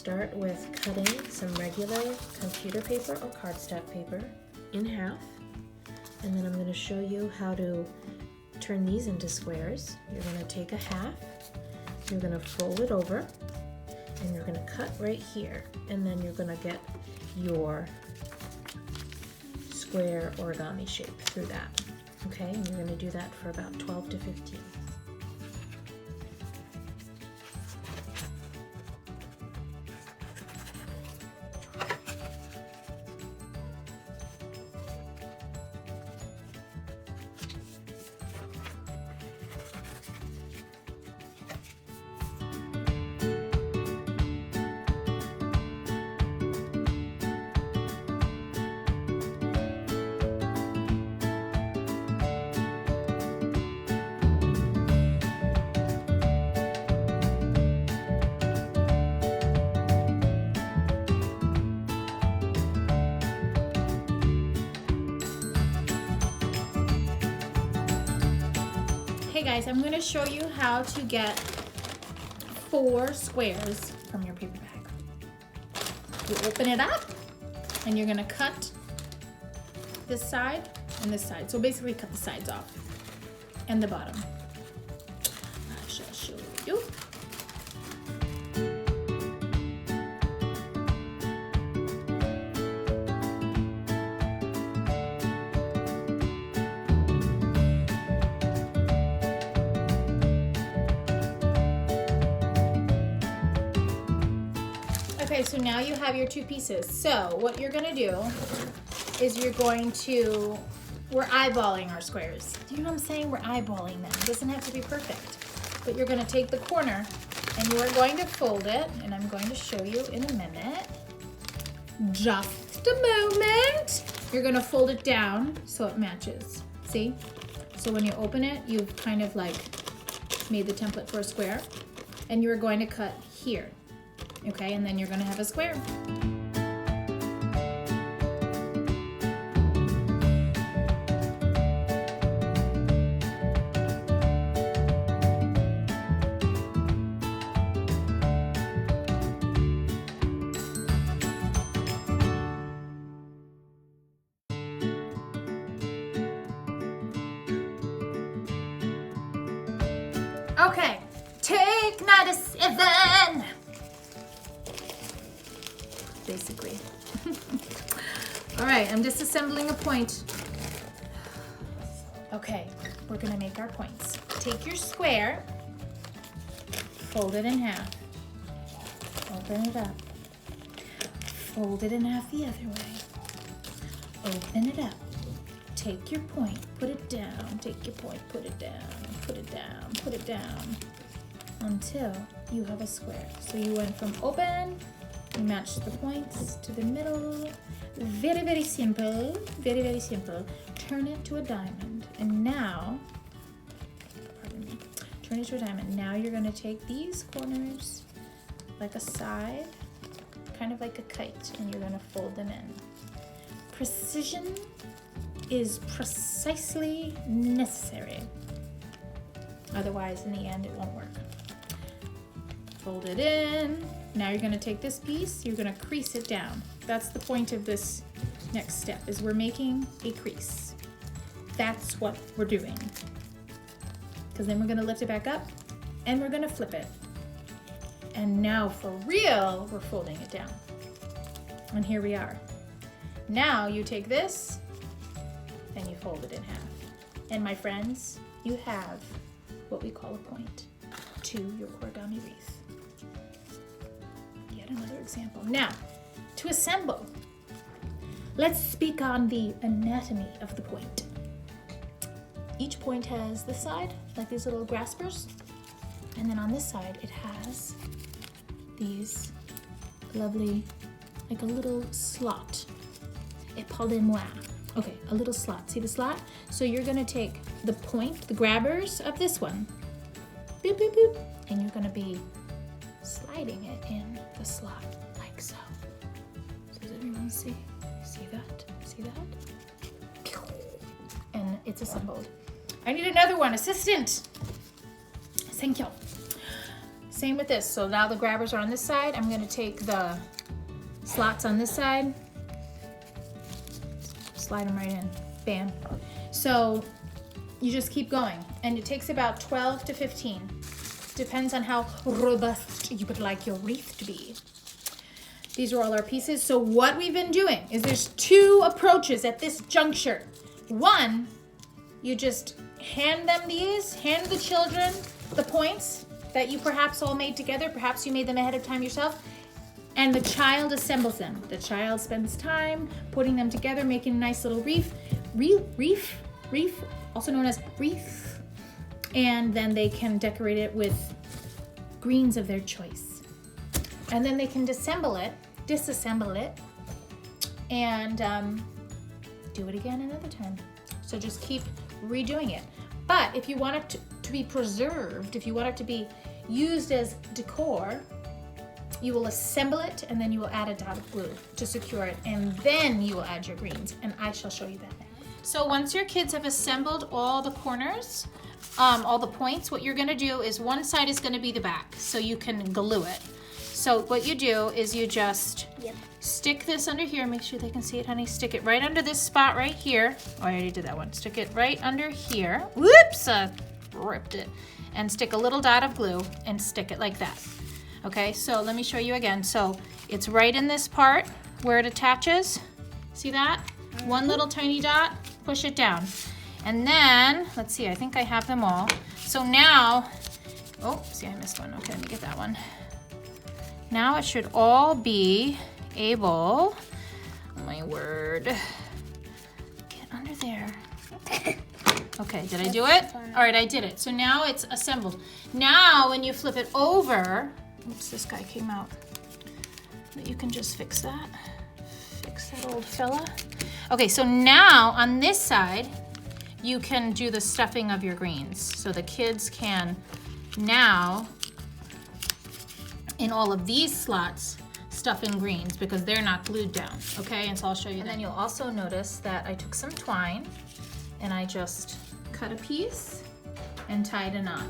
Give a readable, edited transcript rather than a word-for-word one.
start with cutting some regular computer paper or cardstock paper in half, and then I'm going to show you how to turn these into squares. You're going to take a half, you're going to fold it over, and you're going to cut right here, and then you're going to get your square origami shape through that. Okay, and you're going to do that for about 12 to 15. Hey guys, I'm going to show you how to get 4 squares from your paper bag. You open it up and you're going to cut this side and this side. So basically cut the sides off and the bottom. I shall show you. Okay, so now you have your 2 pieces. So what you're gonna do is we're eyeballing our squares. Do you know what I'm saying? We're eyeballing them. It doesn't have to be perfect. But you're gonna take the corner and you are going to fold it, and I'm going to show you in a minute. Just a moment. You're gonna fold it down so it matches. See? So when you open it, you've kind of like made the template for a square, and you're going to cut here. Okay, and then you're going to have a square. Okay, take 97. Basically. All right, I'm disassembling a point. Okay, we're gonna make our points. Take your square, fold it in half, open it up, fold it in half the other way, open it up, take your point, put it down, take your point, put it down, put it down, put it down, until you have a square. So you went from open, you match the points to the middle. Very, very simple. Very, very simple. Turn it to a diamond. And now, pardon me, turn it to a diamond. Now you're going to take these corners like a side, kind of like a kite, and you're going to fold them in. Precision is precisely necessary. Otherwise, in the end, it won't work. Fold it in. Now you're going to take this piece, you're going to crease it down. That's the point of this next step, is we're making a crease. That's what we're doing. Because then we're going to lift it back up and we're going to flip it. And now for real, we're folding it down. And here we are. Now you take this and you fold it in half. And my friends, you have what we call a point to your origami wreath. Another example. Now, to assemble, let's speak on the anatomy of the point. Each point has this side, like these little graspers, and then on this side it has these lovely, like a little slot. Épardonnez-moi. Okay, a little slot. See the slot? So you're gonna take the point, the grabbers of this one, boop, boop, boop, and you're gonna be sliding it in the slot like so. Does everyone see? See that? See that? And it's assembled. I need another one. Assistant! Thank you. Same with this. So now the grabbers are on this side. I'm gonna take the slots on this side, slide them right in, bam. So you just keep going, and it takes about 12 to 15. Depends on how robust you would like your wreath to be. These are all our pieces. So what we've been doing is there's 2 approaches at this juncture. One, you just hand the children the points that you perhaps all made together. Perhaps you made them ahead of time yourself. And the child assembles them. The child spends time putting them together, making a nice little wreath, also known as wreath. And then they can decorate it with greens of their choice. And then they can disassemble it, and do it again another time. So just keep redoing it. But if you want it to be preserved, if you want it to be used as decor, you will assemble it, and then you will add a dot of glue to secure it, and then you will add your greens, and I shall show you that. So once your kids have assembled all the corners, all the points, what you're gonna do is one side is gonna be the back, so you can glue it. So what you do is you just stick this under here. Make sure they can see it, honey. Stick it right under this spot right here. Oh, I already did that one. Stick it right under here. Whoops, ripped it. And stick a little dot of glue and stick it like that. Okay, so let me show you again. So it's right in this part where it attaches. See that? One little tiny dot, push it down. And then, let's see, I think I have them all. So now, oh, see, I missed one. Okay, let me get that one. Now it should all be able, oh my word, get under there. Okay, did I do it? All right, I did it. So now it's assembled. Now when you flip it over, oops, this guy came out. You can just fix that. Fix that old fella. Okay, so now on this side, you can do the stuffing of your greens. So the kids can now, in all of these slots, stuff in greens because they're not glued down, okay? And so I'll show you that. And then you'll also notice that I took some twine and I just cut a piece and tied a knot.